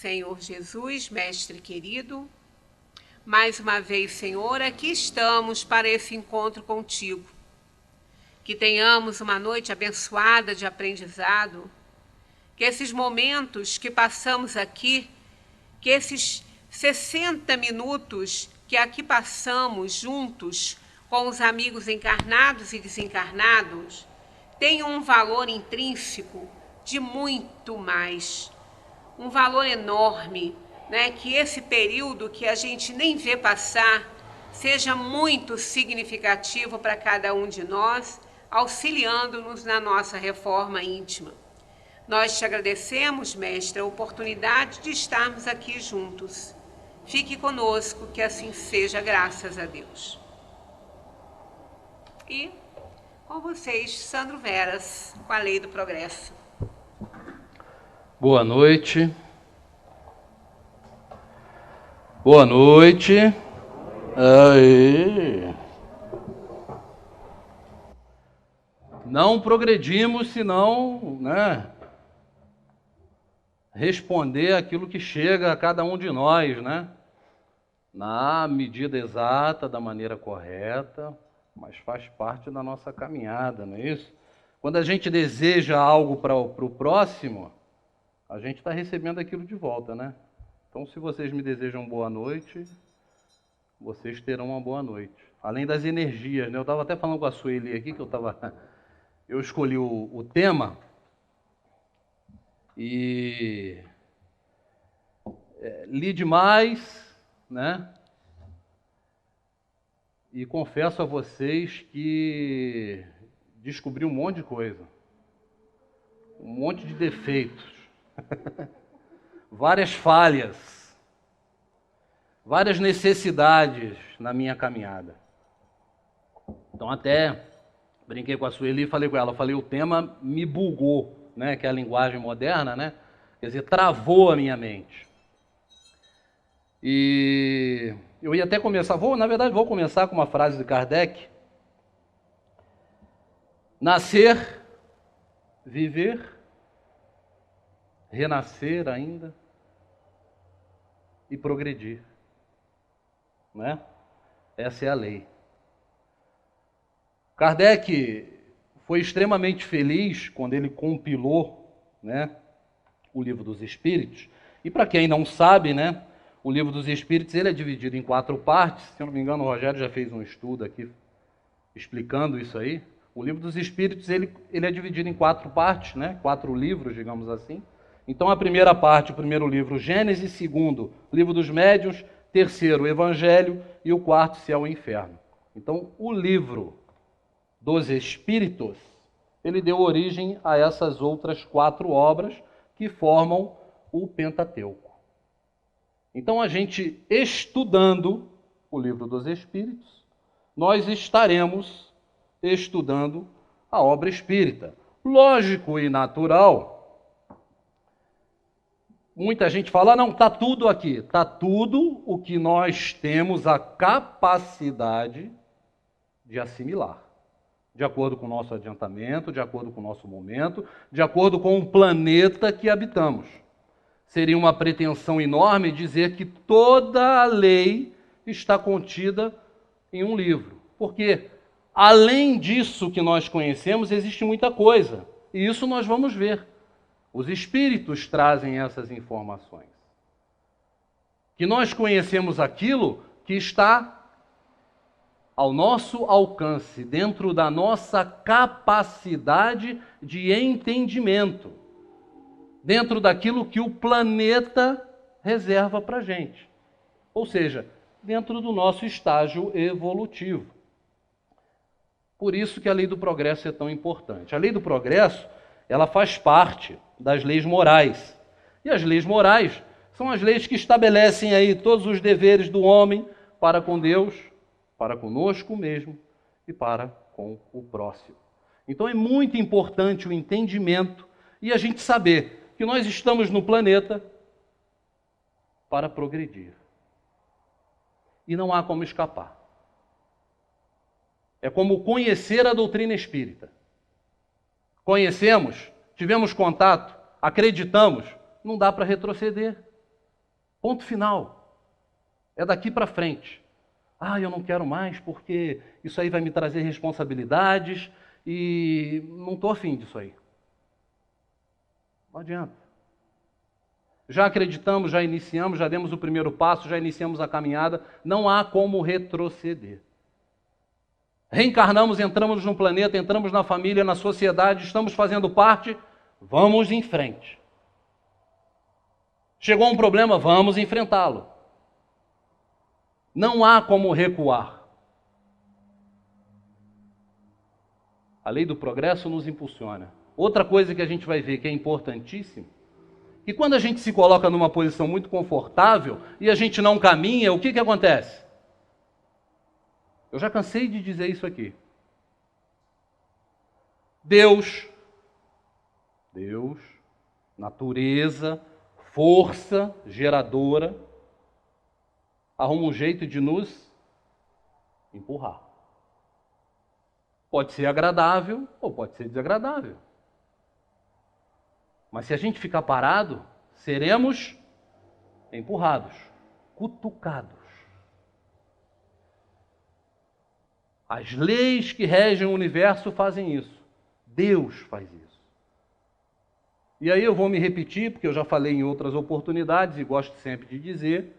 Senhor Jesus, Mestre querido. Mais uma vez, Senhor, aqui estamos para esse encontro contigo. Que tenhamos uma noite abençoada de aprendizado, que esses momentos que passamos aqui, que esses 60 minutos que aqui passamos juntos com os amigos encarnados e desencarnados, tenham um valor intrínseco de muito mais, um valor enorme, né? Que esse período que a gente nem vê passar seja muito significativo para cada um de nós, auxiliando-nos na nossa reforma íntima. Nós te agradecemos, Mestre, a oportunidade de estarmos aqui juntos. Fique conosco, que assim seja, graças a Deus. E com vocês, Sandro Veras, com a Lei do Progresso. Boa noite. Boa noite. Aí. Não progredimos se não, responder aquilo que chega a cada um de nós, na medida exata, da maneira correta, mas faz parte da nossa caminhada, não é isso? Quando a gente deseja algo para o próximo, a gente está recebendo aquilo de volta, né? Então, se vocês me desejam boa noite, vocês terão uma boa noite. Além das energias, né? Eu estava até falando com a Sueli aqui, eu escolhi o tema e li demais, E confesso a vocês que descobri um monte de coisa, um monte de defeitos, várias falhas, várias necessidades na minha caminhada. Então até brinquei com a Sueli e falei com ela, o tema me bugou, que é a linguagem moderna, Quer dizer, travou a minha mente. E eu ia até começar, vou começar com uma frase de Kardec. Nascer, viver, renascer ainda e progredir, Essa é a lei. Kardec foi extremamente feliz quando ele compilou, o Livro dos Espíritos. E para quem não sabe, o Livro dos Espíritos ele é dividido em 4 partes. Se eu não me engano, o Rogério já fez um estudo aqui explicando isso aí. O Livro dos Espíritos ele é dividido em 4 partes, 4 livros, digamos assim. Então a primeira parte, o primeiro livro, Gênesis, segundo, Livro dos Médiuns, terceiro, Evangelho e o quarto, Céu e Inferno. Então o Livro dos Espíritos, ele deu origem a essas outras 4 obras que formam o Pentateuco. Então a gente estudando o Livro dos Espíritos, nós estaremos estudando a obra espírita. Lógico e natural, muita gente fala, não, está tudo aqui. Está tudo o que nós temos a capacidade de assimilar. De acordo com o nosso adiantamento, de acordo com o nosso momento, de acordo com o planeta que habitamos. Seria uma pretensão enorme dizer que toda a lei está contida em um livro. Porque, além disso que nós conhecemos, existe muita coisa. E isso nós vamos ver. Os espíritos trazem essas informações. Que nós conhecemos aquilo que está ao nosso alcance, dentro da nossa capacidade de entendimento, dentro daquilo que o planeta reserva para a gente. Ou seja, dentro do nosso estágio evolutivo. Por isso que a lei do progresso é tão importante. A lei do progresso, ela faz parte das leis morais. E as leis morais são as leis que estabelecem aí todos os deveres do homem para com Deus, para conosco mesmo e para com o próximo. Então é muito importante o entendimento e a gente saber que nós estamos no planeta para progredir. E não há como escapar. É como conhecer a doutrina espírita. Conhecemos, tivemos contato, acreditamos, não dá para retroceder. Ponto final. É daqui para frente. Eu não quero mais porque isso aí vai me trazer responsabilidades e não estou afim disso aí. Não adianta. Já acreditamos, já iniciamos, já demos o primeiro passo, já iniciamos a caminhada, não há como retroceder. Reencarnamos, entramos no planeta, entramos na família, na sociedade, estamos fazendo parte, vamos em frente. Chegou um problema, vamos enfrentá-lo. Não há como recuar. A lei do progresso nos impulsiona. Outra coisa que a gente vai ver que é importantíssimo, que quando a gente se coloca numa posição muito confortável e a gente não caminha, o que acontece? Eu já cansei de dizer isso aqui. Deus, natureza, força geradora, arruma um jeito de nos empurrar. Pode ser agradável ou pode ser desagradável. Mas se a gente ficar parado, seremos empurrados, cutucados. As leis que regem o universo fazem isso. Deus faz isso. E aí eu vou me repetir, porque eu já falei em outras oportunidades e gosto sempre de dizer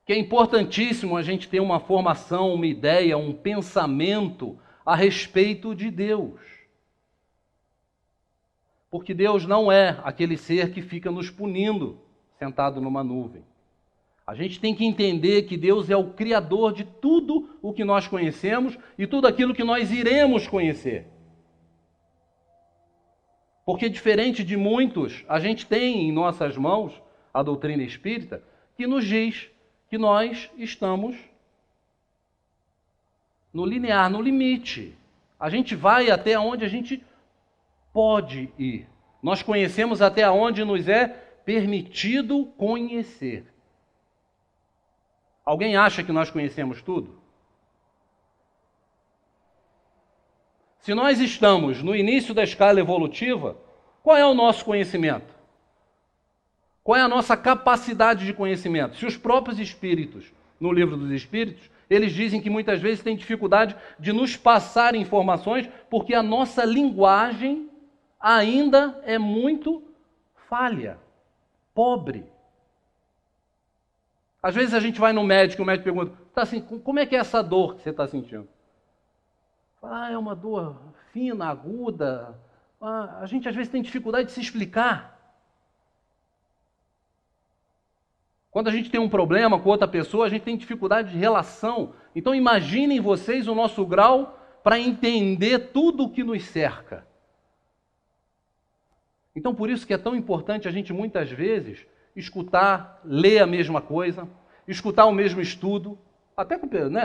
que é importantíssimo a gente ter uma formação, uma ideia, um pensamento a respeito de Deus. Porque Deus não é aquele ser que fica nos punindo sentado numa nuvem. A gente tem que entender que Deus é o Criador de tudo o que nós conhecemos e tudo aquilo que nós iremos conhecer. Porque diferente de muitos, a gente tem em nossas mãos a doutrina espírita que nos diz que nós estamos no linear, no limite. A gente vai até onde a gente pode ir. Nós conhecemos até onde nos é permitido conhecer. Alguém acha que nós conhecemos tudo? Se nós estamos no início da escala evolutiva, qual é o nosso conhecimento? Qual é a nossa capacidade de conhecimento? Se os próprios espíritos, no Livro dos Espíritos, eles dizem que muitas vezes têm dificuldade de nos passar informações porque a nossa linguagem ainda é muito falha, pobre. Às vezes a gente vai no médico e o médico pergunta, assim, como é que é essa dor que você está sentindo? É uma dor fina, aguda. A gente às vezes tem dificuldade de se explicar. Quando a gente tem um problema com outra pessoa, a gente tem dificuldade de relação. Então imaginem vocês o nosso grau para entender tudo o que nos cerca. Então por isso que é tão importante a gente muitas vezes escutar, ler a mesma coisa, escutar o mesmo estudo, até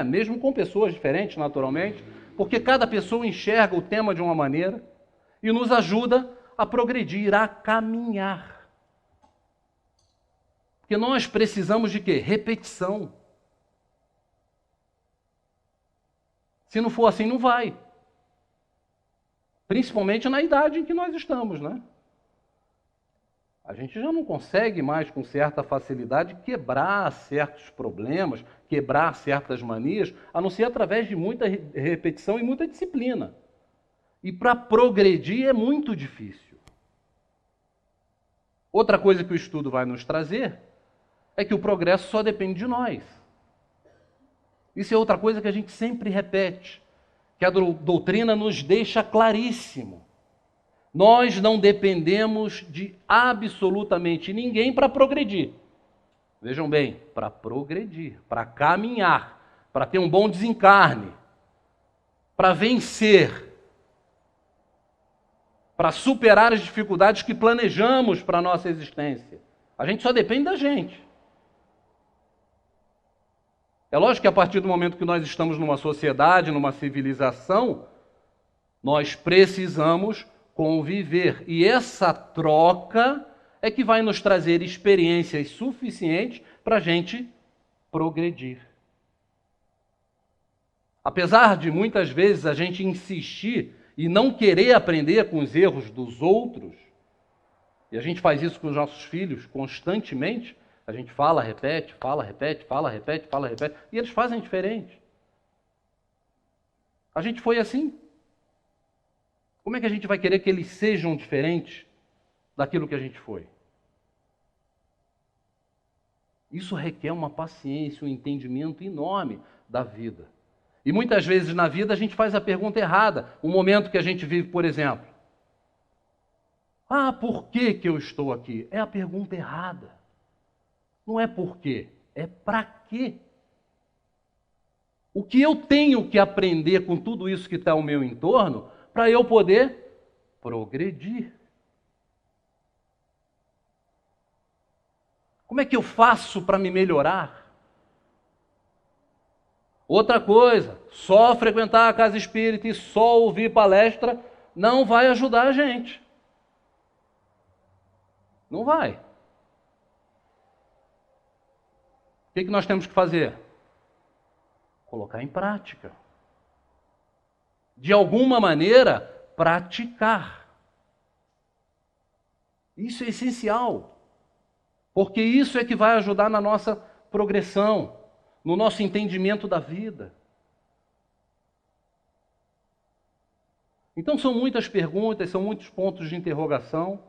mesmo com pessoas diferentes naturalmente, porque cada pessoa enxerga o tema de uma maneira e nos ajuda a progredir, a caminhar. Porque nós precisamos de quê? Repetição. Se não for assim, não vai. Principalmente na idade em que nós estamos, né? A gente já não consegue mais, com certa facilidade, quebrar certos problemas, quebrar certas manias, a não ser através de muita repetição e muita disciplina. E para progredir é muito difícil. Outra coisa que o estudo vai nos trazer é que o progresso só depende de nós. Isso é outra coisa que a gente sempre repete, que a doutrina nos deixa claríssimo. Nós não dependemos de absolutamente ninguém para progredir. Vejam bem, para progredir, para caminhar, para ter um bom desencarne, para vencer, para superar as dificuldades que planejamos para a nossa existência. A gente só depende da gente. É lógico que a partir do momento que nós estamos numa sociedade, numa civilização, nós precisamos conviver. E essa troca é que vai nos trazer experiências suficientes para a gente progredir. Apesar de muitas vezes a gente insistir e não querer aprender com os erros dos outros, E a gente faz isso com os nossos filhos constantemente. A gente fala, repete, fala, repete, fala, repete, fala, repete. E eles fazem diferente. A gente foi assim. Como é que a gente vai querer que eles sejam diferentes daquilo que a gente foi? Isso requer uma paciência, um entendimento enorme da vida. E muitas vezes na vida a gente faz a pergunta errada. O momento que a gente vive, por exemplo. Por que eu estou aqui? É a pergunta errada. Não é por quê, é para quê. O que eu tenho que aprender com tudo isso que está ao meu entorno para eu poder progredir? Como é que eu faço para me melhorar? Outra coisa, só frequentar a casa espírita e só ouvir palestra não vai ajudar a gente. Não vai. O que nós temos que fazer? Colocar em prática. De alguma maneira, praticar. Isso é essencial. Porque isso é que vai ajudar na nossa progressão, no nosso entendimento da vida. Então são muitas perguntas, são muitos pontos de interrogação,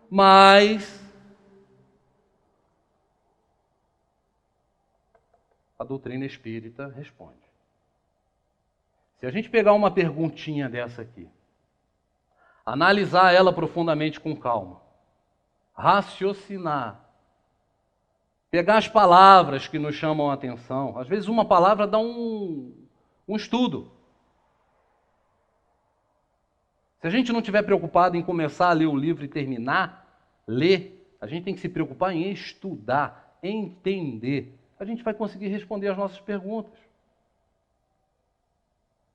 mas a doutrina espírita responde. Se a gente pegar uma perguntinha dessa aqui, analisar ela profundamente com calma, raciocinar, pegar as palavras que nos chamam a atenção. Às vezes uma palavra dá um estudo. Se a gente não estiver preocupado em começar a ler o livro e terminar, ler, a gente tem que se preocupar em estudar, entender. A gente vai conseguir responder as nossas perguntas.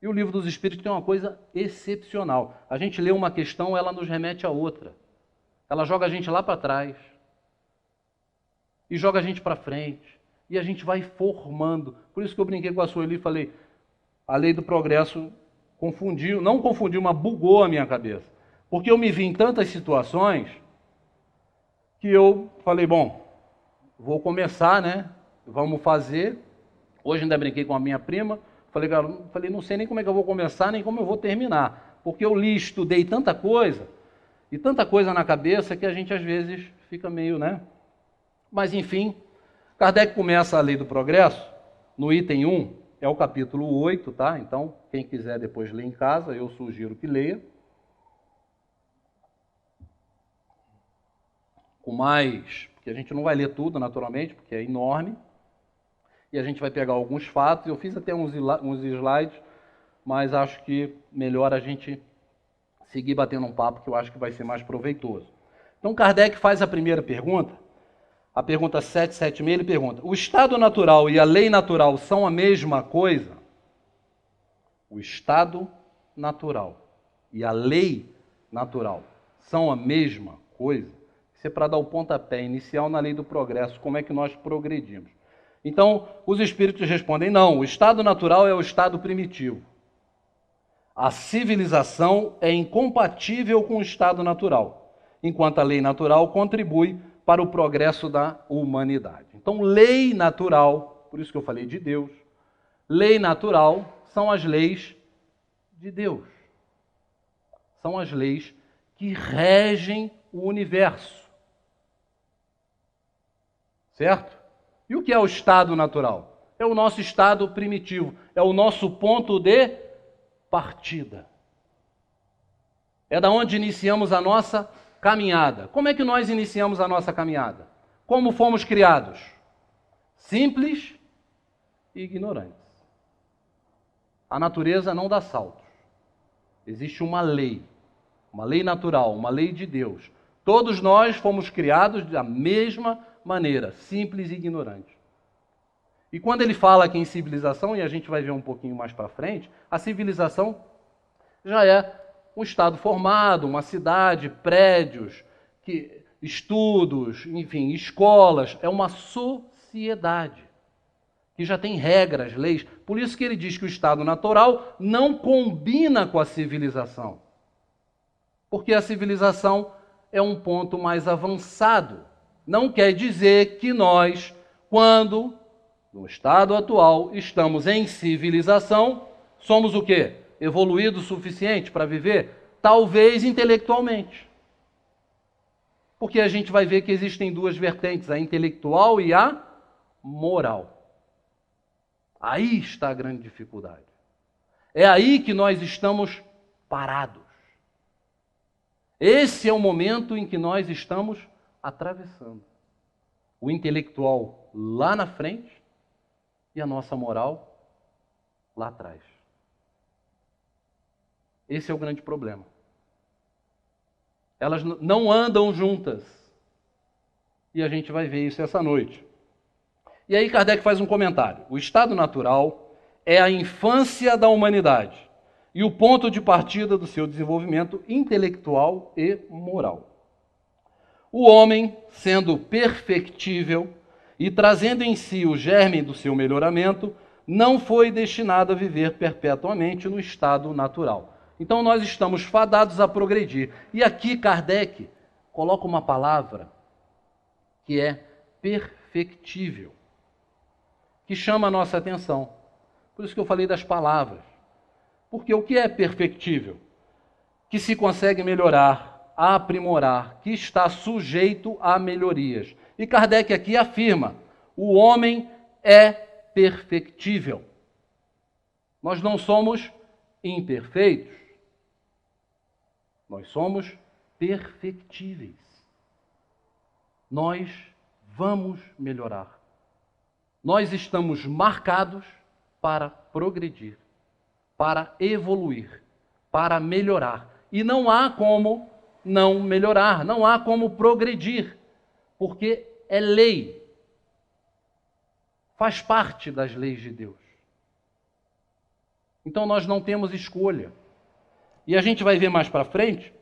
E o Livro dos Espíritos tem uma coisa excepcional. A gente lê uma questão, ela nos remete a outra. Ela joga a gente lá para trás. E joga a gente para frente. E a gente vai formando. Por isso que eu brinquei com a Sueli e falei, a lei do progresso confundiu, não confundiu, mas bugou a minha cabeça. Porque eu me vi em tantas situações que eu falei, bom, vou começar, né? Vamos fazer. Hoje ainda brinquei com a minha prima. Falei, não sei nem como é que eu vou começar, nem como eu vou terminar. Porque eu li, estudei tanta coisa, e tanta coisa na cabeça, que a gente às vezes fica meio, né? Mas enfim, Kardec começa a lei do progresso, no item 1, é o capítulo 8, tá? Então, quem quiser depois ler em casa, eu sugiro que leia. Com mais, porque a gente não vai ler tudo, naturalmente, porque é enorme. E a gente vai pegar alguns fatos. Eu fiz até uns slides, mas acho que melhor a gente seguir batendo um papo, que eu acho que vai ser mais proveitoso. Então, Kardec faz a primeira pergunta. A pergunta 776, ele pergunta: o estado natural e a lei natural são a mesma coisa? O estado natural e a lei natural são a mesma coisa? Isso é para dar o pontapé inicial na lei do progresso, como é que nós progredimos. Então, os espíritos respondem: não, o estado natural é o estado primitivo. A civilização é incompatível com o estado natural, enquanto a lei natural contribui para o progresso da humanidade. Então, lei natural, por isso que eu falei de Deus, lei natural são as leis de Deus. São as leis que regem o universo. Certo? E o que é o estado natural? É o nosso estado primitivo, é o nosso ponto de partida. É da onde iniciamos a nossa caminhada. Como é que nós iniciamos a nossa caminhada? Como fomos criados? Simples e ignorantes. A natureza não dá saltos. Existe uma lei natural, uma lei de Deus. Todos nós fomos criados da mesma maneira, simples e ignorantes. E quando ele fala aqui em civilização, e a gente vai ver um pouquinho mais para frente, a civilização já é um estado formado, uma cidade, prédios, estudos, enfim, escolas. É uma sociedade que já tem regras, leis. Por isso que ele diz que o estado natural não combina com a civilização. Porque a civilização é um ponto mais avançado. Não quer dizer que nós, quando, no estado atual, estamos em civilização, somos o quê? Evoluídos o suficiente para viver? Talvez intelectualmente. Porque a gente vai ver que existem duas vertentes, a intelectual e a moral. Aí está a grande dificuldade. É aí que nós estamos parados. Esse é o momento em que nós estamos atravessando. O intelectual lá na frente e a nossa moral lá atrás. Esse é o grande problema. Elas não andam juntas. E a gente vai ver isso essa noite. E aí Kardec faz um comentário. O estado natural é a infância da humanidade e o ponto de partida do seu desenvolvimento intelectual e moral. O homem, sendo perfectível e trazendo em si o germe do seu melhoramento, não foi destinado a viver perpetuamente no estado natural. Então nós estamos fadados a progredir. E aqui Kardec coloca uma palavra que é perfectível, que chama a nossa atenção. Por isso que eu falei das palavras. Porque o que é perfectível? Que se consegue melhorar, aprimorar, que está sujeito a melhorias. E Kardec aqui afirma, o homem é perfectível. Nós não somos imperfeitos. Nós somos perfectíveis. Nós vamos melhorar. Nós estamos marcados para progredir, para evoluir, para melhorar. E não há como não melhorar, não há como progredir, porque é lei. Faz parte das leis de Deus. Então nós não temos escolha. E a gente vai ver mais para frente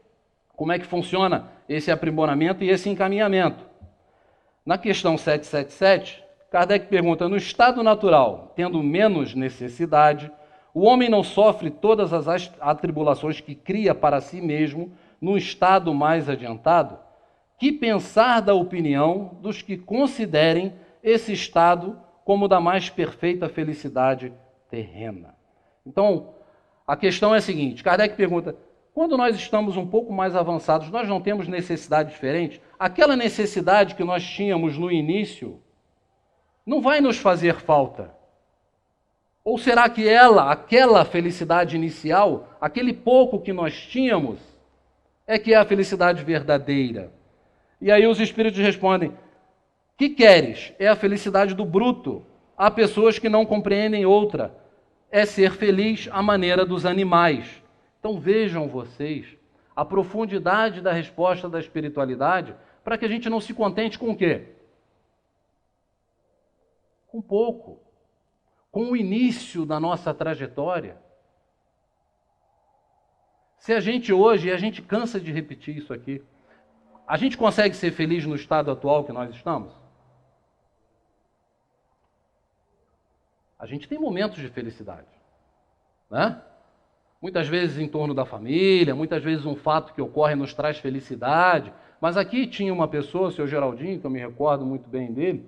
como é que funciona esse aprimoramento e esse encaminhamento. Na questão 777, Kardec pergunta, no estado natural, tendo menos necessidade, o homem não sofre todas as atribulações que cria para si mesmo no estado mais adiantado? Que pensar da opinião dos que considerem esse estado como da mais perfeita felicidade terrena? Então, a questão é a seguinte, Kardec pergunta, quando nós estamos um pouco mais avançados, nós não temos necessidade diferente? Aquela necessidade que nós tínhamos no início não vai nos fazer falta? Ou será que aquela felicidade inicial, aquele pouco que nós tínhamos, é que é a felicidade verdadeira? E aí os espíritos respondem, que queres? É a felicidade do bruto. Há pessoas que não compreendem outra. É ser feliz à maneira dos animais. Então vejam vocês a profundidade da resposta da espiritualidade para que a gente não se contente com o quê? Com pouco. Com o início da nossa trajetória. Se a gente hoje, e a gente cansa de repetir isso aqui, a gente consegue ser feliz no estado atual que nós estamos? A gente tem momentos de felicidade, né? Muitas vezes em torno da família, muitas vezes um fato que ocorre nos traz felicidade. Mas aqui tinha uma pessoa, o seu Geraldinho, que eu me recordo muito bem dele,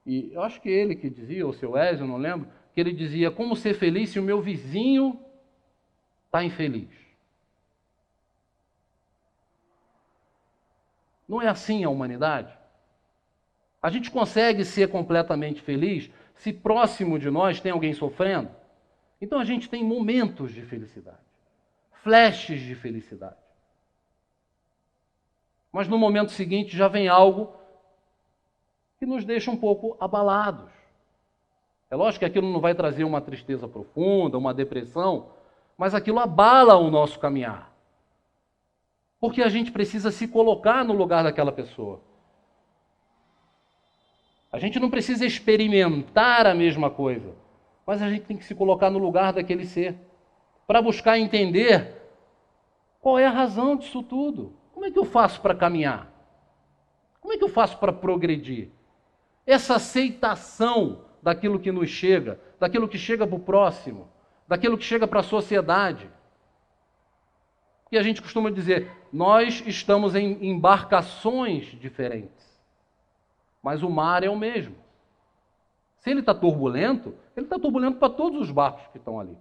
e eu acho que ele que dizia, ou o seu Ézio, não lembro, que ele dizia, como ser feliz se o meu vizinho está infeliz? Não é assim a humanidade? A gente consegue ser completamente feliz se próximo de nós tem alguém sofrendo? Então a gente tem momentos de felicidade, flashes de felicidade. Mas no momento seguinte já vem algo que nos deixa um pouco abalados. É lógico que aquilo não vai trazer uma tristeza profunda, uma depressão, mas aquilo abala o nosso caminhar. Porque a gente precisa se colocar no lugar daquela pessoa. A gente não precisa experimentar a mesma coisa, mas a gente tem que se colocar no lugar daquele ser, para buscar entender qual é a razão disso tudo. Como é que eu faço para caminhar? Como é que eu faço para progredir? Essa aceitação daquilo que nos chega, daquilo que chega para o próximo, daquilo que chega para a sociedade. que a gente costuma dizer, nós estamos em embarcações diferentes, mas o mar é o mesmo. Se ele está turbulento para todos os barcos que estão ali.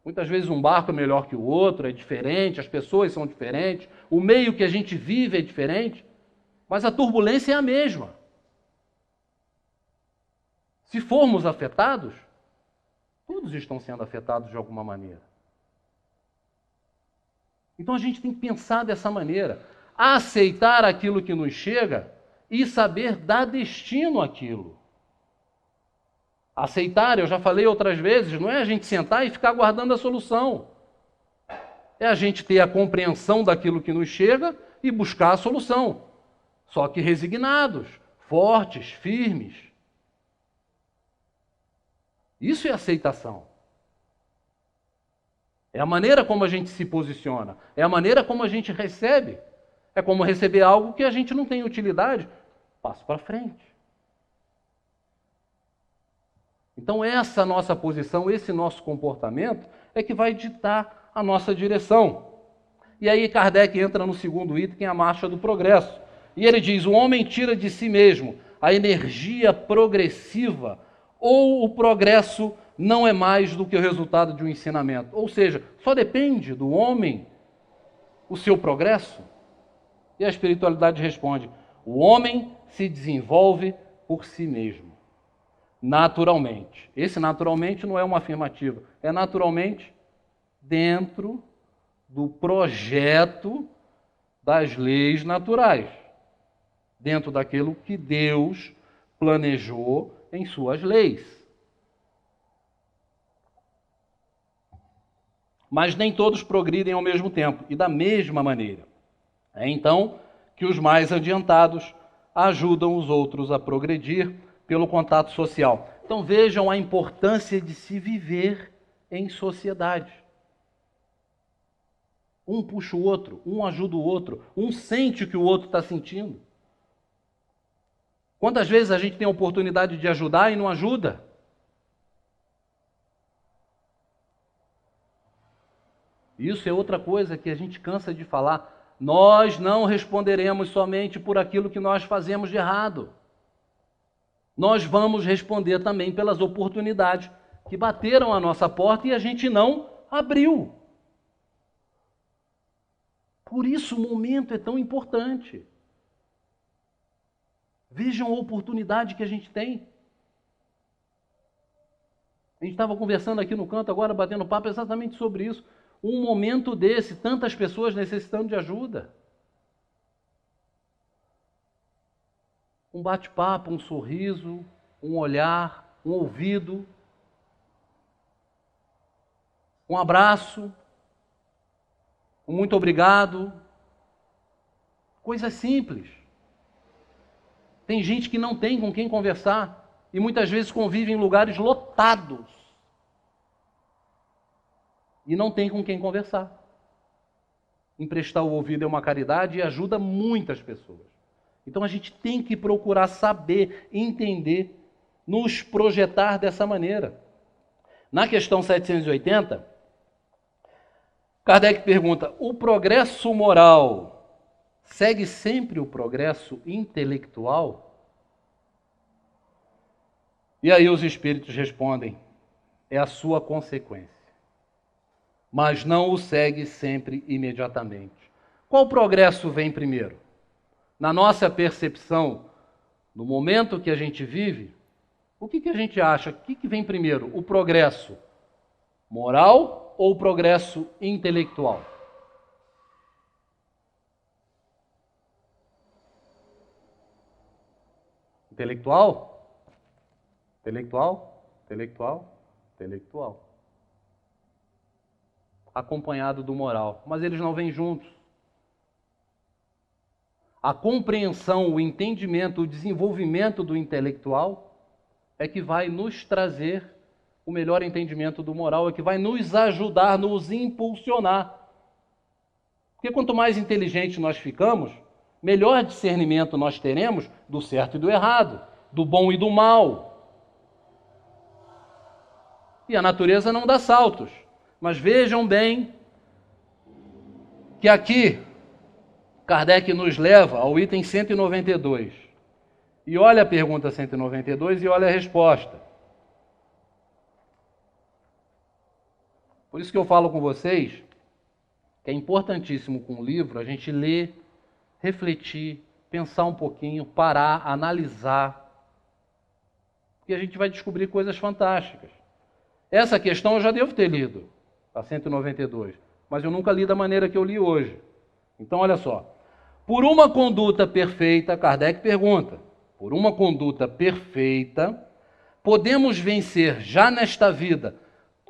Muitas vezes um barco é melhor que o outro, é diferente, as pessoas são diferentes, o meio que a gente vive é diferente, mas a turbulência é a mesma. Se formos afetados, todos estão sendo afetados de alguma maneira. Então a gente tem que pensar dessa maneira, aceitar aquilo que nos chega e saber dar destino àquilo. Aceitar, eu já falei outras vezes, não é a gente sentar e ficar aguardando a solução. É a gente ter a compreensão daquilo que nos chega e buscar a solução. Só que resignados, fortes, firmes. Isso é aceitação. É a maneira como a gente se posiciona. É a maneira como a gente recebe. É como receber algo que a gente não tem utilidade. Passo para frente. Então essa nossa posição, esse nosso comportamento é que vai ditar a nossa direção. E aí Kardec entra no segundo item, que é a marcha do progresso. E ele diz, o homem tira de si mesmo a energia progressiva ou o progresso não é mais do que o resultado de um ensinamento. Ou seja, só depende do homem o seu progresso. E a espiritualidade responde, o homem se desenvolve por si mesmo. Naturalmente. Esse naturalmente não é uma afirmativa, é naturalmente dentro do projeto das leis naturais, dentro daquilo que Deus planejou em suas leis. Mas nem todos progridem ao mesmo tempo e da mesma maneira. É então que os mais adiantados ajudam os outros a progredir pelo contato social. Então vejam a importância de se viver em sociedade. Um puxa o outro, um ajuda o outro, um sente o que o outro está sentindo. Quantas vezes a gente tem a oportunidade de ajudar e não ajuda? Isso é outra coisa que a gente cansa de falar. Nós não responderemos somente por aquilo que nós fazemos de errado. Nós vamos responder também pelas oportunidades que bateram à nossa porta e a gente não abriu. Por isso o momento é tão importante. Vejam a oportunidade que a gente tem. A gente estava conversando aqui no canto agora, batendo papo exatamente sobre isso. Um momento desse, tantas pessoas necessitando de ajuda. Um bate-papo, um sorriso, um olhar, um ouvido, um abraço, um muito obrigado. Coisa simples. Tem gente que não tem com quem conversar e muitas vezes convive em lugares lotados e não tem com quem conversar. Emprestar o ouvido é uma caridade e ajuda muitas pessoas. Então a gente tem que procurar saber, entender, nos projetar dessa maneira. Na questão 780, Kardec pergunta, o progresso moral segue sempre o progresso intelectual? E aí os espíritos respondem, é a sua consequência, mas não o segue sempre imediatamente. Qual progresso vem primeiro? Na nossa percepção, no momento que a gente vive, o que a gente acha? O que vem primeiro? O progresso moral ou o progresso intelectual? Intelectual? Intelectual? Intelectual? Intelectual. Acompanhado do moral. Mas eles não vêm juntos. A compreensão, o entendimento, o desenvolvimento do intelectual é que vai nos trazer o melhor entendimento do moral, é que vai nos ajudar, nos impulsionar. Porque quanto mais inteligente nós ficamos, melhor discernimento nós teremos do certo e do errado, do bom e do mal. E a natureza não dá saltos. Mas vejam bem que aqui Kardec nos leva ao item 192. E olha a pergunta 192 e olha a resposta. Por isso que eu falo com vocês que é importantíssimo com o livro a gente ler, refletir, pensar um pouquinho, parar, analisar. Porque a gente vai descobrir coisas fantásticas. Essa questão eu já devo ter lido, a 192, mas eu nunca li da maneira que eu li hoje. Então, olha só. Por uma conduta perfeita, Kardec pergunta, por uma conduta perfeita, podemos vencer já nesta vida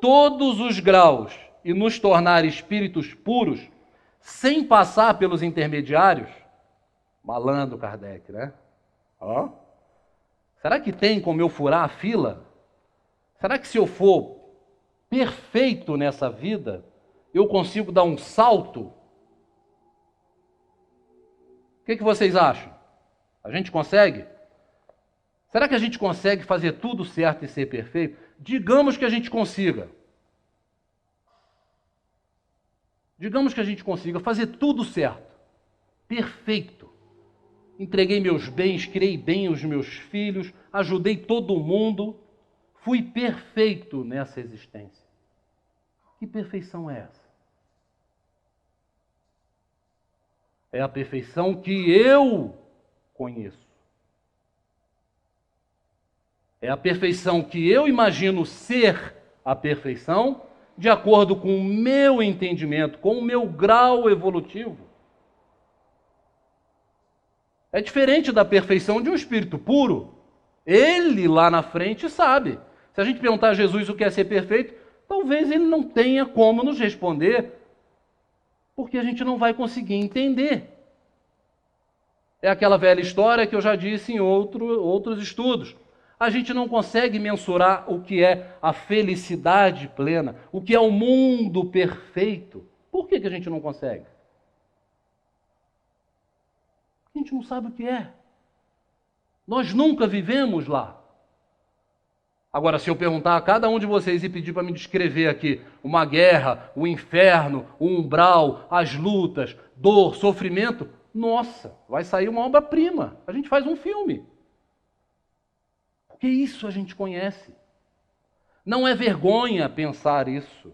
todos os graus e nos tornar espíritos puros, sem passar pelos intermediários? Malandro Kardec, né? Ó. Será que tem como eu furar a fila? Será que se eu for perfeito nessa vida, eu consigo dar um salto? O que vocês acham? A gente consegue? Será que a gente consegue fazer tudo certo e ser perfeito? Digamos que a gente consiga. Digamos que a gente consiga fazer tudo certo, perfeito. Entreguei meus bens, criei bem os meus filhos, ajudei todo mundo, fui perfeito nessa existência. Que perfeição é essa? É a perfeição que eu conheço. É a perfeição que eu imagino ser a perfeição, de acordo com o meu entendimento, com o meu grau evolutivo. É diferente da perfeição de um espírito puro. Ele lá na frente sabe. Se a gente perguntar a Jesus o que é ser perfeito, talvez ele não tenha como nos responder, porque a gente não vai conseguir entender. É aquela velha história que eu já disse em outros estudos. A gente não consegue mensurar o que é a felicidade plena, o que é o mundo perfeito. Por que a gente não consegue? A gente não sabe o que é. Nós nunca vivemos lá. Agora, se eu perguntar a cada um de vocês e pedir para me descrever aqui uma guerra, o inferno, o umbral, as lutas, dor, sofrimento, nossa, vai sair uma obra-prima. A gente faz um filme. Porque isso a gente conhece. Não é vergonha pensar isso.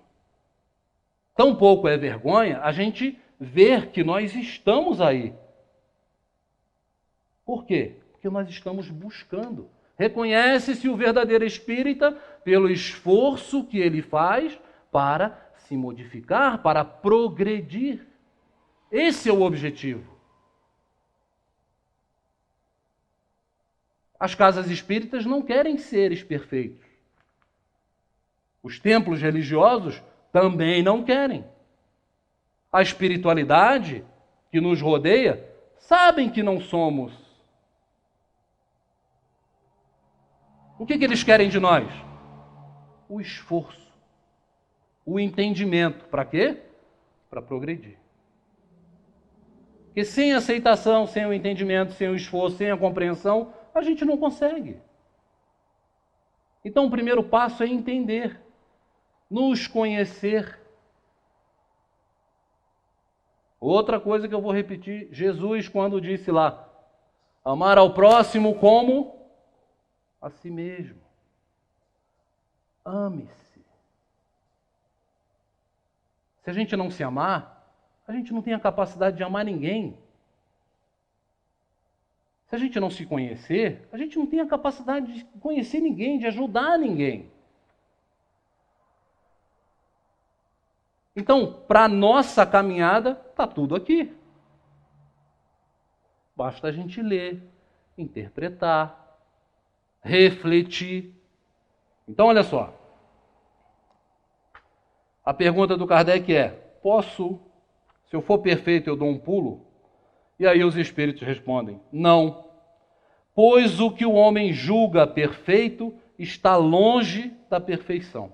Tampouco é vergonha a gente ver que nós estamos aí. Por quê? Porque nós estamos buscando. Reconhece-se o verdadeiro espírita pelo esforço que ele faz para se modificar, para progredir. Esse é o objetivo. As casas espíritas não querem seres perfeitos. Os templos religiosos também não querem. A espiritualidade que nos rodeia sabem que não somos. O que eles querem de nós? O esforço, o entendimento. Para quê? Para progredir. Porque sem a aceitação, sem o entendimento, sem o esforço, sem a compreensão, a gente não consegue. Então o primeiro passo é entender, nos conhecer. Outra coisa que eu vou repetir, Jesus quando disse lá, amar ao próximo como a si mesmo. Ame-se. Se a gente não se amar, a gente não tem a capacidade de amar ninguém. Se a gente não se conhecer, a gente não tem a capacidade de conhecer ninguém, de ajudar ninguém. Então, para a nossa caminhada, está tudo aqui. Basta a gente ler, interpretar, refletir. Então, olha só. A pergunta do Kardec é, se eu for perfeito, eu dou um pulo? E aí os espíritos respondem, não, pois o que o homem julga perfeito está longe da perfeição.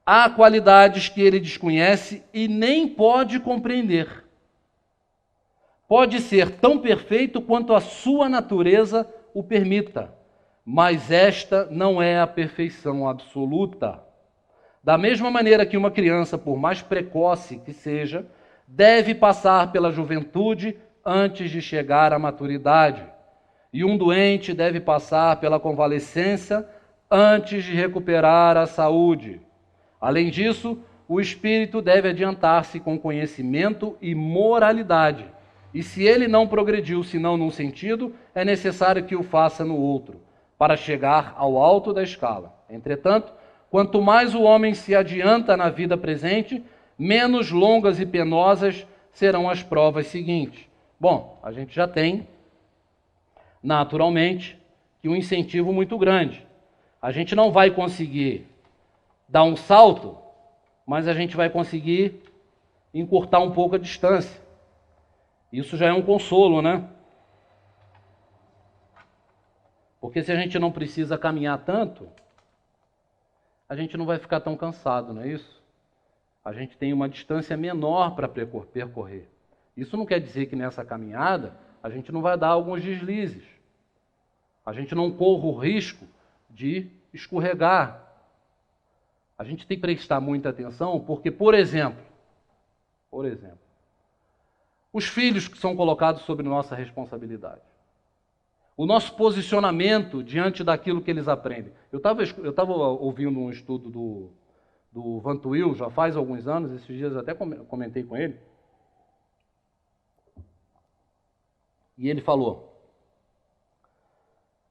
Há qualidades que ele desconhece e nem pode compreender. Pode ser tão perfeito quanto a sua natureza o permita, mas esta não é a perfeição absoluta. Da mesma maneira que uma criança, por mais precoce que seja, deve passar pela juventude antes de chegar à maturidade. E um doente deve passar pela convalescência antes de recuperar a saúde. Além disso, o espírito deve adiantar-se com conhecimento e moralidade. E se ele não progrediu senão num sentido, é necessário que o faça no outro, para chegar ao alto da escala. Entretanto, quanto mais o homem se adianta na vida presente, menos longas e penosas serão as provas seguintes. Bom, a gente já tem, naturalmente, que um incentivo muito grande. A gente não vai conseguir dar um salto, mas a gente vai conseguir encurtar um pouco a distância. Isso já é um consolo, né? Porque se a gente não precisa caminhar tanto, a gente não vai ficar tão cansado, não é isso? A gente tem uma distância menor para percorrer. Isso não quer dizer que nessa caminhada a gente não vai dar alguns deslizes. A gente não corre o risco de escorregar. A gente tem que prestar muita atenção porque, por exemplo, os filhos que são colocados sob nossa responsabilidade. O nosso posicionamento diante daquilo que eles aprendem. Eu estava ouvindo um estudo do Vanto Wil, já faz alguns anos, esses dias eu até comentei com ele. E ele falou,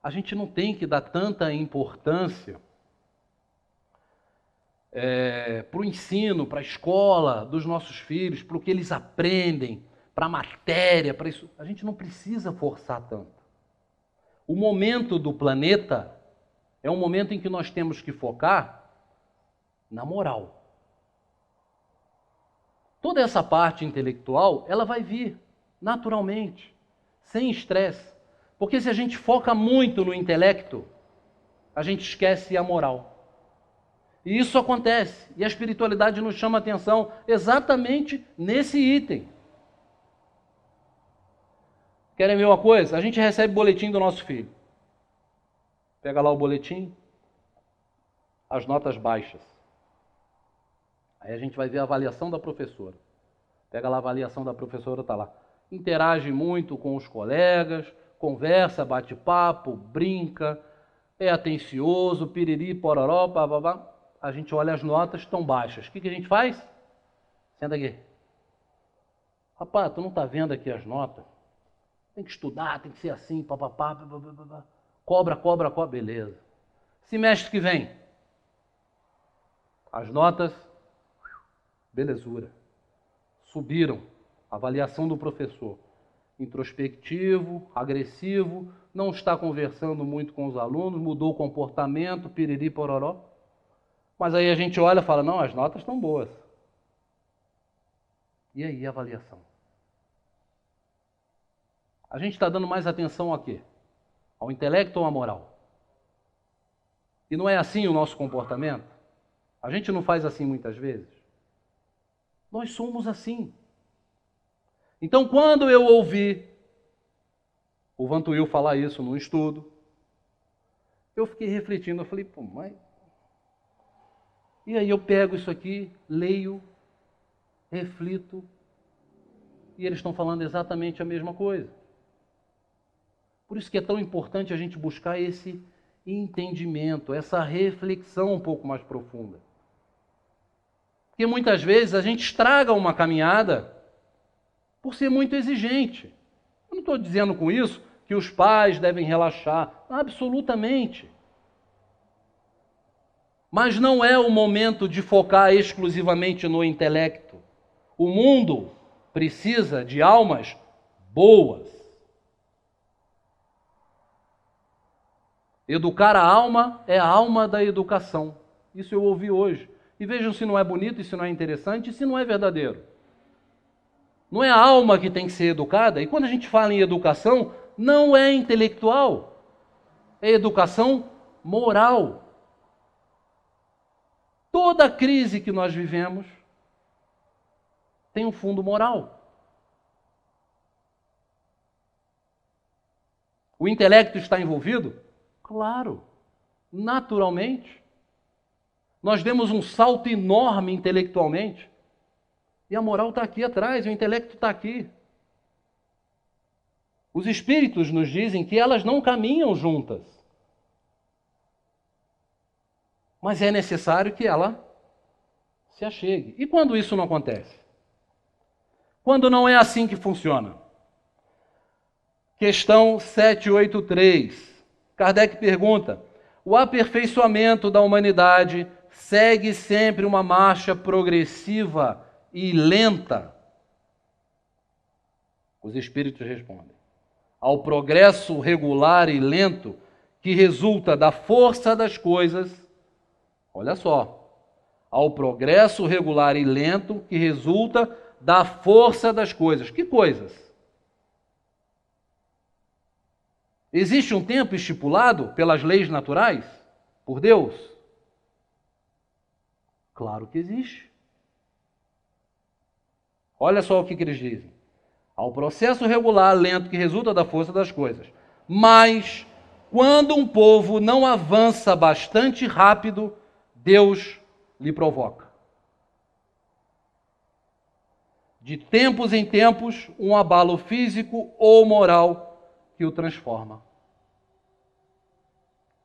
a gente não tem que dar tanta importância para o ensino, para a escola dos nossos filhos, para o que eles aprendem, para a matéria, para isso. A gente não precisa forçar tanto. O momento do planeta é um momento em que nós temos que focar na moral. Toda essa parte intelectual, ela vai vir naturalmente, sem estresse. Porque se a gente foca muito no intelecto, a gente esquece a moral. E isso acontece. E a espiritualidade nos chama a atenção exatamente nesse item. Querem ver uma coisa? A gente recebe boletim do nosso filho. Pega lá o boletim, as notas baixas. Aí a gente vai ver a avaliação da professora. Pega lá a avaliação da professora, está lá. Interage muito com os colegas, conversa, bate papo, brinca, é atencioso, piriri, pororó, bababá. A gente olha as notas, estão baixas. O que a gente faz? Senta aqui. Rapaz, tu não está vendo aqui as notas? Tem que estudar, tem que ser assim, papapá, papapá. Cobra, beleza. Semestre que vem, as notas, belezura. Subiram. Avaliação do professor. Introspectivo, agressivo, não está conversando muito com os alunos, mudou o comportamento, piriri, pororó. Mas aí a gente olha e fala, não, as notas estão boas. E aí a avaliação? A gente está dando mais atenção a quê? Ao intelecto ou à moral? E não é assim o nosso comportamento? A gente não faz assim muitas vezes? Nós somos assim. Então, quando eu ouvi o Vanto Wil falar isso num estudo, eu fiquei refletindo, eu falei, pô, mas... E aí eu pego isso aqui, leio, reflito, e eles estão falando exatamente a mesma coisa. Por isso que é tão importante a gente buscar esse entendimento, essa reflexão um pouco mais profunda. Porque muitas vezes a gente estraga uma caminhada por ser muito exigente. Eu não estou dizendo com isso que os pais devem relaxar, absolutamente. Mas não é o momento de focar exclusivamente no intelecto. O mundo precisa de almas boas. Educar a alma é a alma da educação. Isso eu ouvi hoje. E vejam se não é bonito, e se não é interessante, e se não é verdadeiro. Não é a alma que tem que ser educada? E quando a gente fala em educação, não é intelectual. É educação moral. Toda crise que nós vivemos tem um fundo moral. O intelecto está envolvido? Claro, naturalmente. Nós demos um salto enorme intelectualmente. E a moral está aqui atrás, o intelecto está aqui. Os espíritos nos dizem que elas não caminham juntas. Mas é necessário que ela se achegue. E quando isso não acontece? Quando não é assim que funciona? Questão 783. Kardec pergunta: o aperfeiçoamento da humanidade segue sempre uma marcha progressiva e lenta? Os espíritos respondem: ao progresso regular e lento que resulta da força das coisas. Olha só, ao progresso regular e lento que resulta da força das coisas. Que coisas? Existe um tempo estipulado pelas leis naturais? Por Deus? Claro que existe. Olha só o que eles dizem. Ao processo regular lento que resulta da força das coisas. Mas, quando um povo não avança bastante rápido, Deus lhe provoca. De tempos em tempos, um abalo físico ou moral que o transforma.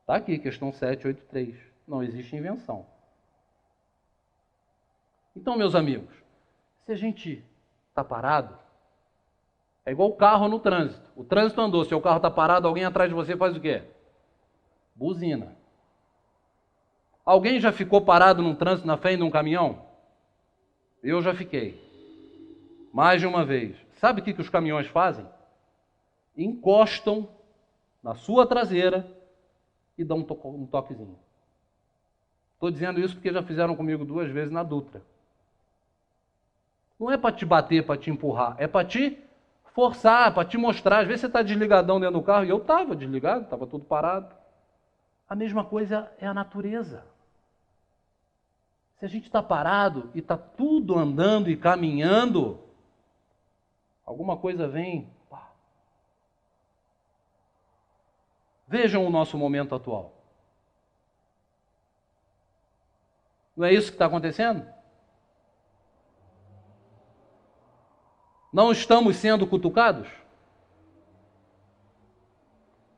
Está aqui, questão 783. Não existe invenção. Então, meus amigos, se a gente está parado, é igual o carro no trânsito. O trânsito andou, se o carro está parado, alguém atrás de você faz o quê? Buzina. Alguém já ficou parado num trânsito na frente de um caminhão? Eu já fiquei. Mais de uma vez. Sabe o que os caminhões fazem? Encostam na sua traseira e dão um toquezinho. Estou dizendo isso porque já fizeram comigo 2 vezes na Dutra. Não é para te bater, para te empurrar, é para te forçar, para te mostrar. Às vezes você está desligadão dentro do carro, e eu estava desligado, estava tudo parado. A mesma coisa é a natureza. Se a gente está parado e está tudo andando e caminhando, alguma coisa vem. Vejam o nosso momento atual. Não é isso que está acontecendo? Não estamos sendo cutucados?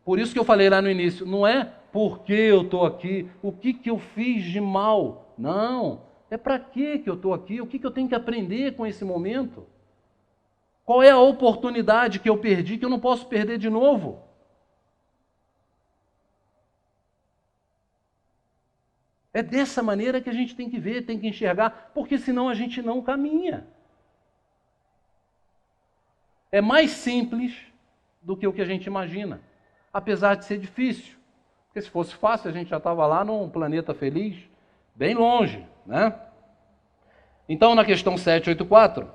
Por isso que eu falei lá no início, não é porque eu estou aqui, o que eu fiz de mal. Não, é para que eu estou aqui, o que eu tenho que aprender com esse momento. Qual é a oportunidade que eu perdi que eu não posso perder de novo? É dessa maneira que a gente tem que ver, tem que enxergar, porque senão a gente não caminha. É mais simples do que o que a gente imagina, apesar de ser difícil. Porque se fosse fácil, a gente já estava lá num planeta feliz, bem longe, né? Então, na questão 784,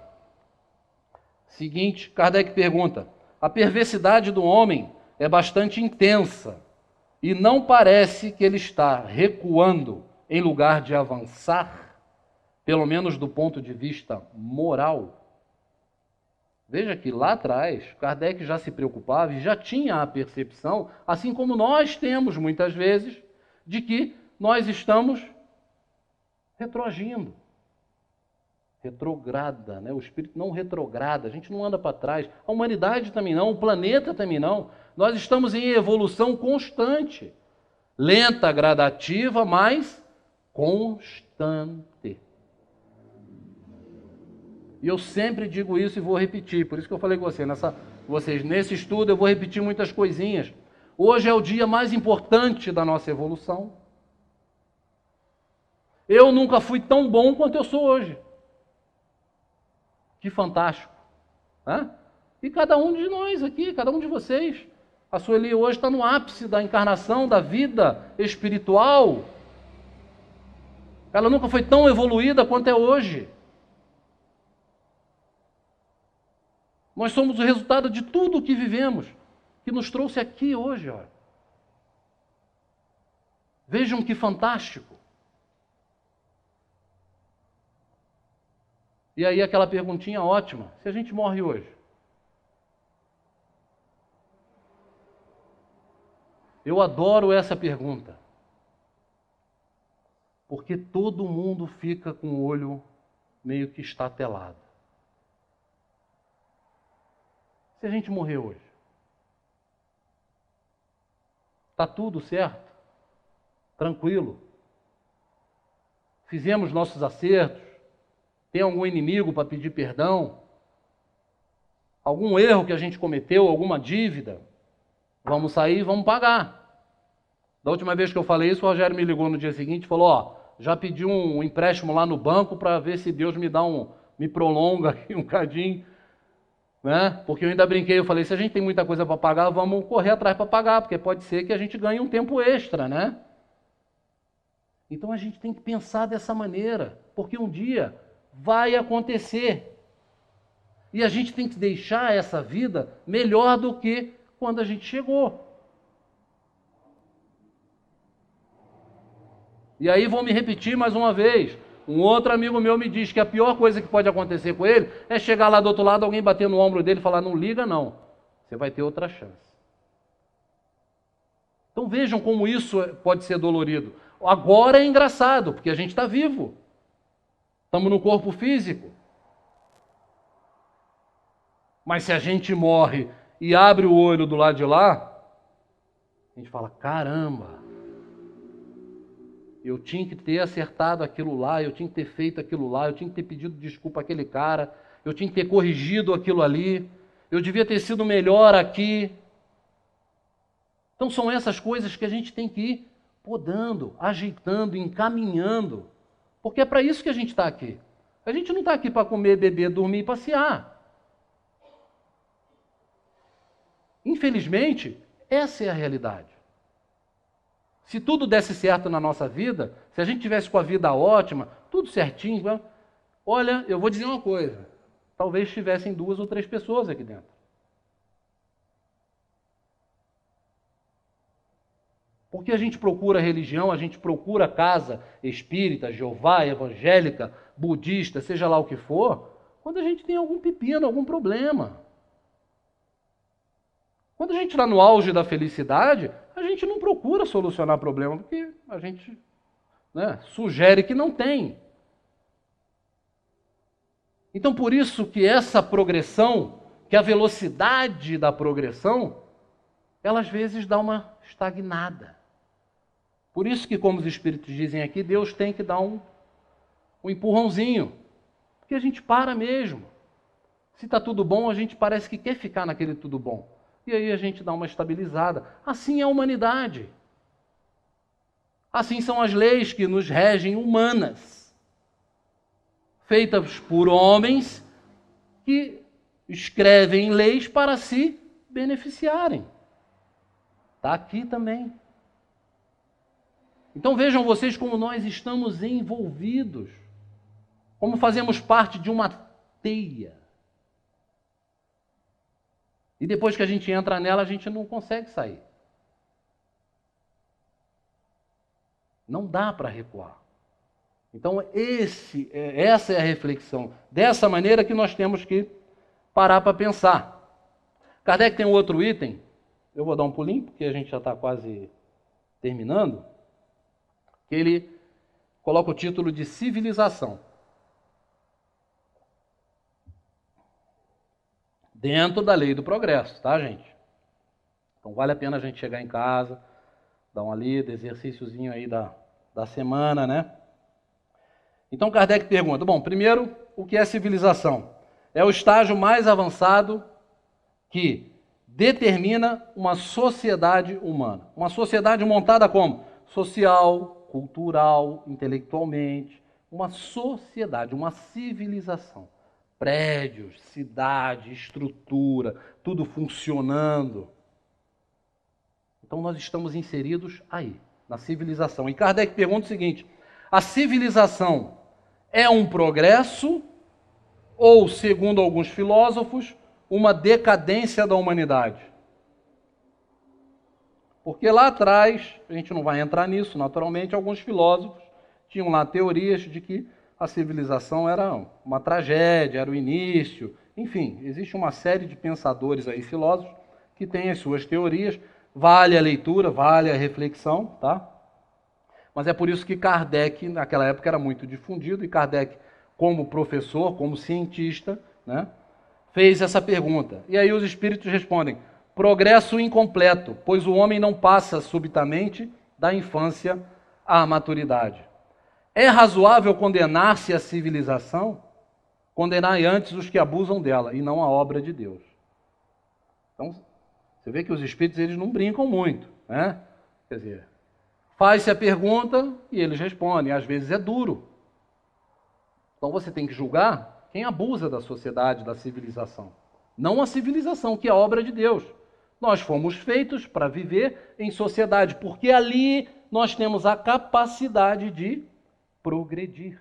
seguinte, Kardec pergunta: a perversidade do homem é bastante intensa e não parece que ele está recuando em lugar de avançar, pelo menos do ponto de vista moral. Veja que lá atrás, Kardec já se preocupava e já tinha a percepção, assim como nós temos muitas vezes, de que nós estamos retroagindo. Retrograda, né? O espírito não retrograda, a gente não anda para trás. A humanidade também não, o planeta também não. Nós estamos em evolução constante. Lenta, gradativa, mas constante. E eu sempre digo isso e vou repetir. Por isso que eu falei com vocês, nesse estudo eu vou repetir muitas coisinhas. Hoje é o dia mais importante da nossa evolução. Eu nunca fui tão bom quanto eu sou hoje. Que fantástico. Né? E cada um de nós aqui, cada um de vocês. A Sueli hoje está no ápice da encarnação, da vida espiritual. Ela nunca foi tão evoluída quanto é hoje. Nós somos o resultado de tudo o que vivemos, que nos trouxe aqui hoje. Olha. Vejam que fantástico. E aí aquela perguntinha ótima, se a gente morre hoje? Eu adoro essa pergunta, porque todo mundo fica com o olho meio que estatelada. Se a gente morrer hoje, está tudo certo? Tranquilo? Fizemos nossos acertos? Tem algum inimigo para pedir perdão? Algum erro que a gente cometeu, alguma dívida? Vamos sair e vamos pagar. Da última vez que eu falei isso, o Rogério me ligou no dia seguinte e falou, já pedi um empréstimo lá no banco para ver se Deus me prolonga aqui um cadinho, né? Porque eu ainda brinquei, eu falei, se a gente tem muita coisa para pagar, vamos correr atrás para pagar, porque pode ser que a gente ganhe um tempo extra, né? Então a gente tem que pensar dessa maneira, porque um dia vai acontecer. E a gente tem que deixar essa vida melhor do que quando a gente chegou. E aí vou me repetir mais uma vez. Um outro amigo meu me diz que a pior coisa que pode acontecer com ele é chegar lá do outro lado, alguém bater no ombro dele e falar, não liga não, você vai ter outra chance. Então vejam como isso pode ser dolorido. Agora é engraçado, porque a gente está vivo. Estamos no corpo físico. Mas se a gente morre e abre o olho do lado de lá, a gente fala, caramba, eu tinha que ter acertado aquilo lá, eu tinha que ter feito aquilo lá, eu tinha que ter pedido desculpa àquele cara, eu tinha que ter corrigido aquilo ali, eu devia ter sido melhor aqui. Então são essas coisas que a gente tem que ir podando, ajeitando, encaminhando, porque é para isso que a gente está aqui. A gente não está aqui para comer, beber, dormir e passear. Infelizmente, essa é a realidade. Se tudo desse certo na nossa vida, se a gente tivesse com a vida ótima, tudo certinho, olha, eu vou dizer uma coisa, talvez tivessem 2 ou 3 pessoas aqui dentro. Porque a gente procura religião, a gente procura casa espírita, Jeová, evangélica, budista, seja lá o que for, quando a gente tem algum pepino, algum problema. Quando a gente está no auge da felicidade, a gente não procura solucionar problema, porque a gente sugere que não tem. Então, por isso que essa progressão, que a velocidade da progressão, ela às vezes dá uma estagnada. Por isso que, como os espíritos dizem aqui, Deus tem que dar um empurrãozinho, porque a gente para mesmo. Se está tudo bom, a gente parece que quer ficar naquele tudo bom. E aí a gente dá uma estabilizada. Assim é a humanidade. Assim são as leis que nos regem humanas, feitas por homens que escrevem leis para se beneficiarem. Está aqui também. Então vejam vocês como nós estamos envolvidos, como fazemos parte de uma teia. E depois que a gente entra nela, a gente não consegue sair. Não dá para recuar. Então essa é a reflexão. Dessa maneira que nós temos que parar para pensar. Kardec tem um outro item, eu vou dar um pulinho, porque a gente já está quase terminando, que ele coloca o título de civilização. Dentro da lei do progresso, tá, gente? Então vale a pena a gente chegar em casa, dar uma lida, exercíciozinho aí da semana, né? Então Kardec pergunta, bom, primeiro, o que é civilização? É o estágio mais avançado que determina uma sociedade humana. Uma sociedade montada como? Social, cultural, intelectualmente. Uma sociedade, uma civilização. Prédios, cidade, estrutura, tudo funcionando. Então nós estamos inseridos aí, na civilização. E Kardec pergunta o seguinte, a civilização é um progresso ou, segundo alguns filósofos, uma decadência da humanidade? Porque lá atrás, a gente não vai entrar nisso, naturalmente, alguns filósofos tinham lá teorias de que a civilização era uma tragédia, era o início. Enfim, existe uma série de pensadores aí, filósofos, que têm as suas teorias. Vale a leitura, vale a reflexão, tá? Mas é por isso que Kardec, naquela época, era muito difundido, e Kardec, como professor, como cientista, né, fez essa pergunta. E aí os espíritos respondem: progresso incompleto, pois o homem não passa subitamente da infância à maturidade. É razoável condenar-se a civilização? Condenai antes os que abusam dela, e não a obra de Deus. Então, você vê que os espíritos eles não brincam muito, né? Quer dizer, faz-se a pergunta e eles respondem. Às vezes é duro. Então você tem que julgar quem abusa da sociedade, da civilização. Não a civilização, que é a obra de Deus. Nós fomos feitos para viver em sociedade, porque ali nós temos a capacidade de progredir.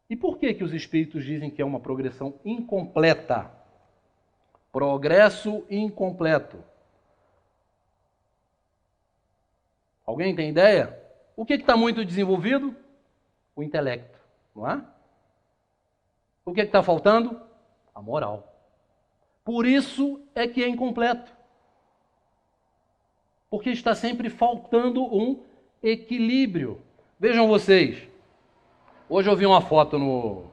E por que os espíritos dizem que é uma progressão incompleta? Progresso incompleto. Alguém tem ideia? O que está muito desenvolvido? O intelecto, não é? O que está faltando? A moral. Por isso é que é incompleto. Porque está sempre faltando um equilíbrio. Vejam vocês, hoje eu vi uma foto no, não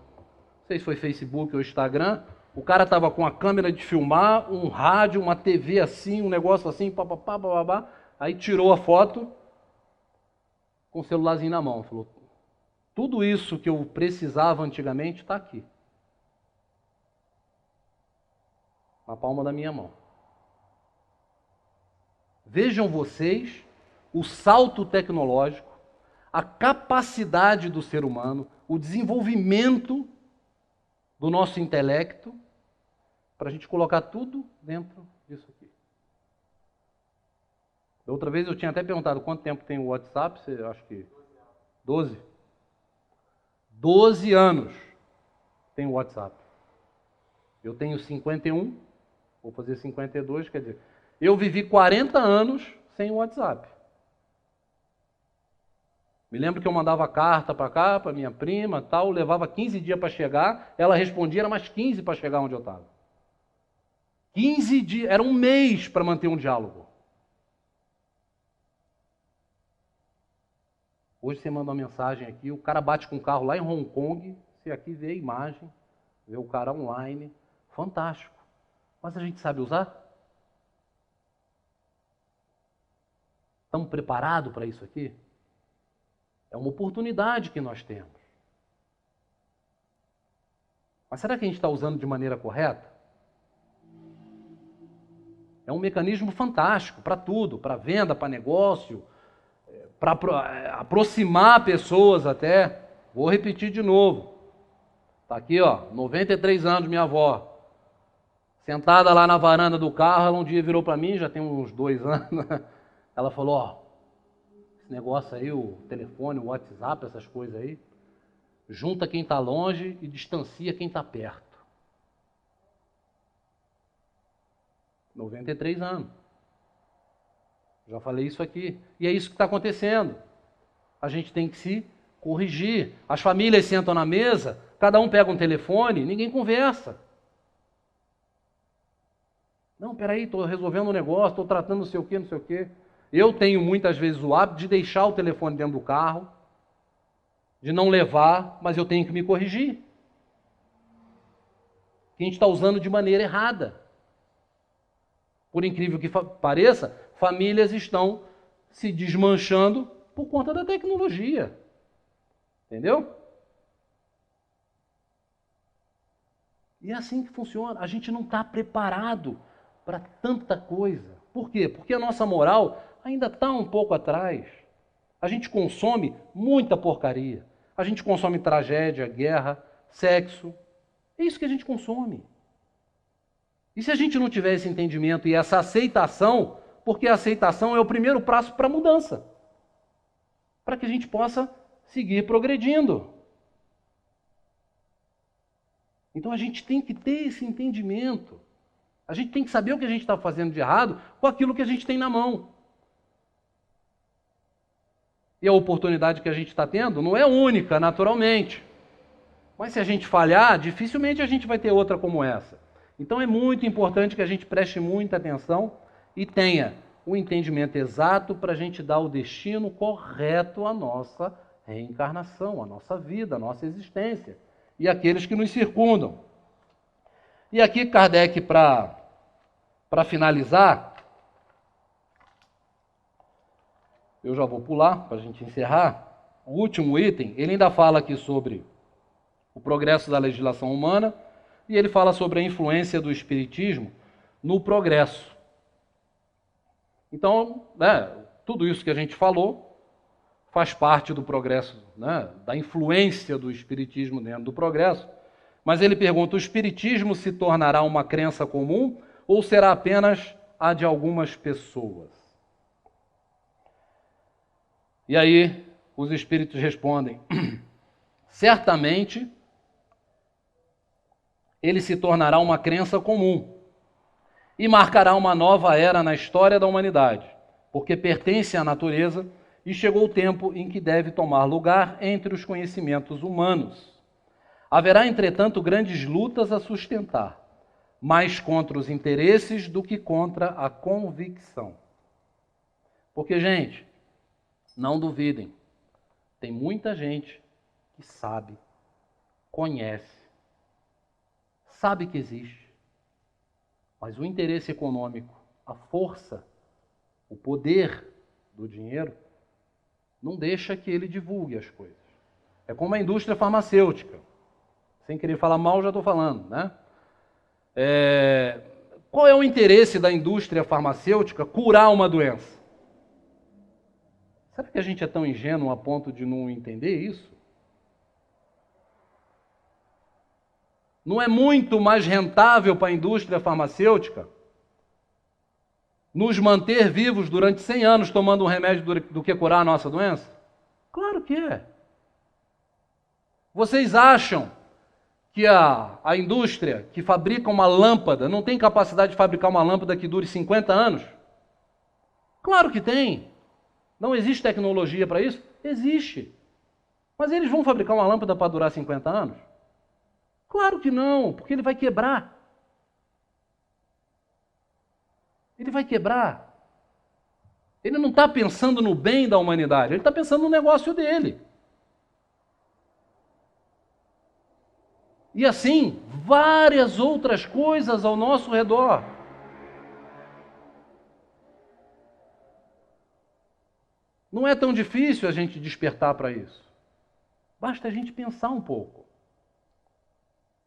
sei se foi Facebook ou Instagram, o cara estava com a câmera de filmar, um rádio, uma TV assim, um negócio assim, papapá, bababá, aí tirou a foto com o celularzinho na mão, falou: tudo isso que eu precisava antigamente está aqui. Na palma da minha mão. Vejam vocês o salto tecnológico, a capacidade do ser humano, o desenvolvimento do nosso intelecto, para a gente colocar tudo dentro disso aqui. Da outra vez eu tinha até perguntado quanto tempo tem o WhatsApp, você acha que 12? 12 anos tem o WhatsApp. Eu tenho 51, vou fazer 52, quer dizer, eu vivi 40 anos sem o WhatsApp. Me lembro que eu mandava carta para cá, para minha prima, tal, levava 15 dias para chegar, ela respondia, era mais 15 para chegar onde eu estava. 15 dias, era um mês para manter um diálogo. Hoje você manda uma mensagem aqui, o cara bate com o carro lá em Hong Kong, você aqui vê a imagem, vê o cara online, fantástico. Mas a gente sabe usar? Estamos preparados para isso aqui? É uma oportunidade que nós temos. Mas será que a gente está usando de maneira correta? É um mecanismo fantástico para tudo, para venda, para negócio, para aproximar pessoas até. Vou repetir de novo. Está aqui, ó, 93 anos, minha avó. Sentada lá na varanda do carro, ela um dia virou para mim, já tem uns 2 anos, ela falou: ó, esse negócio aí, o telefone, o WhatsApp, essas coisas aí, junta quem está longe e distancia quem está perto. 93 anos. Já falei isso aqui. E é isso que está acontecendo. A gente tem que se corrigir. As famílias sentam na mesa, cada um pega um telefone, ninguém conversa. Não, peraí, estou resolvendo um negócio, estou tratando não sei o quê, não sei o quê. Eu tenho muitas vezes o hábito de deixar o telefone dentro do carro, de não levar, mas eu tenho que me corrigir. Que a gente está usando de maneira errada. Por incrível que pareça, famílias estão se desmanchando por conta da tecnologia. Entendeu? E é assim que funciona. A gente não está preparado para tanta coisa. Por quê? Porque a nossa moral ainda está um pouco atrás. A gente consome muita porcaria. A gente consome tragédia, guerra, sexo. É isso que a gente consome. E se a gente não tiver esse entendimento e essa aceitação, porque a aceitação é o primeiro passo para a mudança, para que a gente possa seguir progredindo. Então a gente tem que ter esse entendimento. A gente tem que saber o que a gente está fazendo de errado com aquilo que a gente tem na mão. E a oportunidade que a gente está tendo não é única, naturalmente. Mas se a gente falhar, dificilmente a gente vai ter outra como essa. Então é muito importante que a gente preste muita atenção e tenha o entendimento exato para a gente dar o destino correto à nossa reencarnação, a nossa vida, a nossa existência e aqueles que nos circundam. E aqui Kardec, para finalizar, eu já vou pular para a gente encerrar, o último item, ele ainda fala aqui sobre o progresso da legislação humana e ele fala sobre a influência do espiritismo no progresso. Então, tudo isso que a gente falou faz parte do progresso, da influência do espiritismo dentro do progresso. Mas ele pergunta, o espiritismo se tornará uma crença comum ou será apenas a de algumas pessoas? E aí os espíritos respondem, certamente ele se tornará uma crença comum e marcará uma nova era na história da humanidade, porque pertence à natureza e chegou o tempo em que deve tomar lugar entre os conhecimentos humanos. Haverá, entretanto, grandes lutas a sustentar, mais contra os interesses do que contra a convicção. Porque, gente, não duvidem, tem muita gente que sabe, conhece, sabe que existe, mas o interesse econômico, a força, o poder do dinheiro, não deixa que ele divulgue as coisas. É como a indústria farmacêutica. Sem querer falar mal, já estou falando, né? Qual é o interesse da indústria farmacêutica curar uma doença? Será que a gente é tão ingênuo a ponto de não entender isso? Não é muito mais rentável para a indústria farmacêutica nos manter vivos durante 100 anos tomando um remédio do que curar a nossa doença? Claro que é. Vocês acham que a indústria que fabrica uma lâmpada não tem capacidade de fabricar uma lâmpada que dure 50 anos? Claro que tem. Não existe tecnologia para isso? Existe. Mas eles vão fabricar uma lâmpada para durar 50 anos? Claro que não, porque ele vai quebrar. Ele vai quebrar. Ele não está pensando no bem da humanidade, ele está pensando no negócio dele. E assim, várias outras coisas ao nosso redor. Não é tão difícil a gente despertar para isso. Basta a gente pensar um pouco.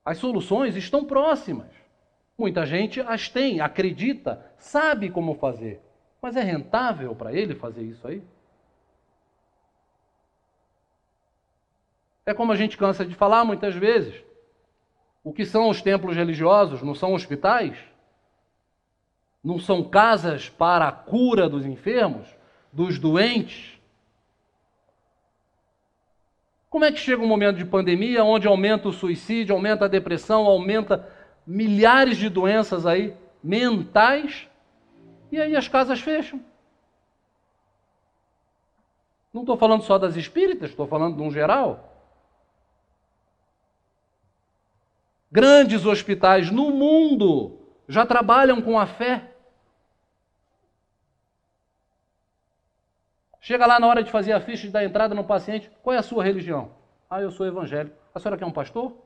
As soluções estão próximas. Muita gente as tem, acredita, sabe como fazer. Mas é rentável para ele fazer isso aí? É como a gente cansa de falar muitas vezes. O que são os templos religiosos? Não são hospitais? Não são casas para a cura dos enfermos, dos doentes? Como é que chega um momento de pandemia onde aumenta o suicídio, aumenta a depressão, aumenta milhares de doenças aí mentais e aí as casas fecham? Não estou falando só das espíritas, estou falando de um geral. Grandes hospitais no mundo já trabalham com a fé. Chega lá na hora de fazer a ficha da entrada no paciente, qual é a sua religião? Ah, eu sou evangélico. A senhora quer um pastor?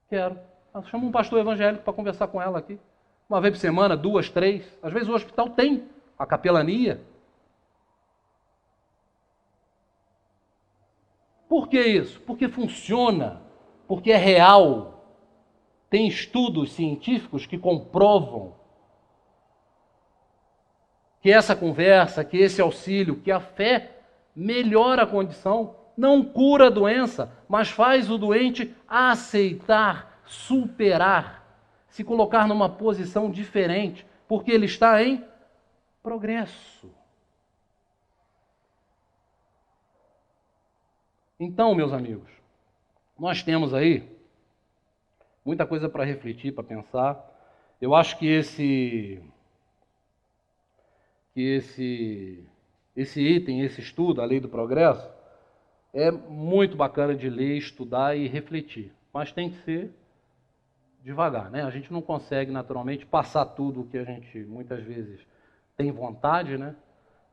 Quero. Chama um pastor evangélico para conversar com ela aqui. Uma vez por semana, 2, 3. Às vezes o hospital tem a capelania. Por que isso? Porque funciona, porque é real. Tem estudos científicos que comprovam que essa conversa, que esse auxílio, que a fé melhora a condição, não cura a doença, mas faz o doente aceitar, superar, se colocar numa posição diferente, porque ele está em progresso. Então, meus amigos, nós temos aí muita coisa para refletir, para pensar. Eu acho que esse item, esse estudo, a Lei do Progresso, é muito bacana de ler, estudar e refletir. Mas tem que ser devagar, né? A gente não consegue, naturalmente, passar tudo o que a gente, muitas vezes, tem vontade, né?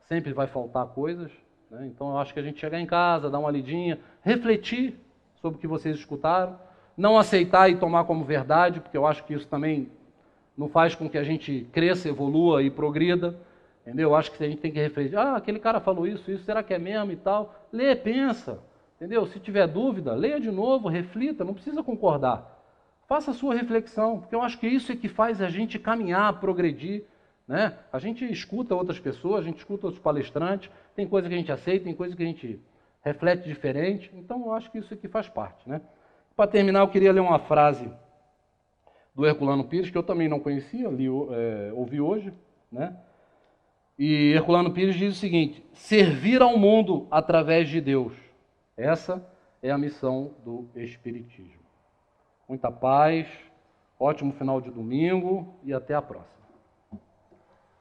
Sempre vai faltar coisas. né? Então eu acho que a gente chegar em casa, dar uma lidinha, refletir sobre o que vocês escutaram, não aceitar e tomar como verdade, porque eu acho que isso também não faz com que a gente cresça, evolua e progrida, entendeu? Eu acho que a gente tem que refletir, aquele cara falou isso, será que é mesmo e tal? Lê, pensa, entendeu? Se tiver dúvida, leia de novo, reflita, não precisa concordar. Faça a sua reflexão, porque eu acho que isso é que faz a gente caminhar, progredir, né? A gente escuta outras pessoas, a gente escuta outros palestrantes, tem coisa que a gente aceita, tem coisa que a gente reflete diferente, então eu acho que isso é que faz parte, né? Para terminar, eu queria ler uma frase do Herculano Pires, que eu também não conhecia, ouvi hoje, né? E Herculano Pires diz o seguinte: servir ao mundo através de Deus. Essa é a missão do Espiritismo. Muita paz, ótimo final de domingo e até a próxima.